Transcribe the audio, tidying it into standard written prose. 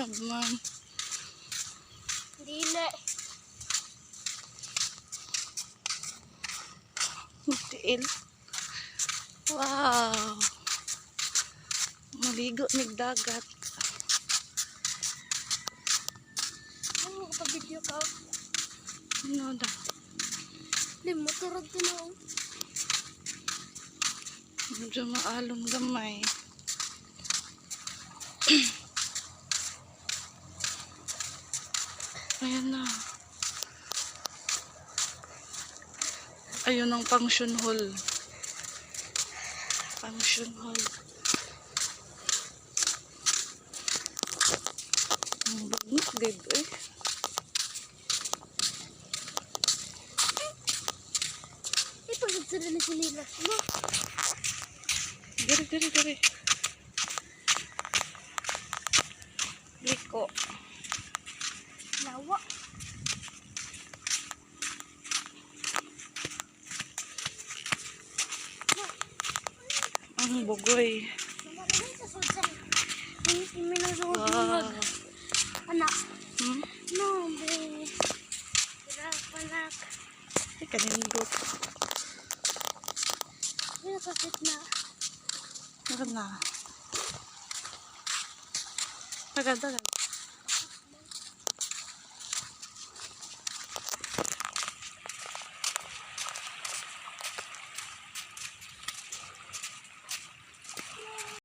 naman. Dili. Tiil. Wow. Maligo nagdagat. Ano ka video ka? Ano da? Motorod ko na. Medyo maalong gamay. Ayan na. Ayun ang function hall. Function hall. Ang bugnos din eh. Ipagod sa rin sila. Ano? Diri. Liko. Lawa. Ang bugoy. Wow. Anak. Hmm? No, be. Anak. Ay, kanindot. Ano kapit na? Agad na. Agad.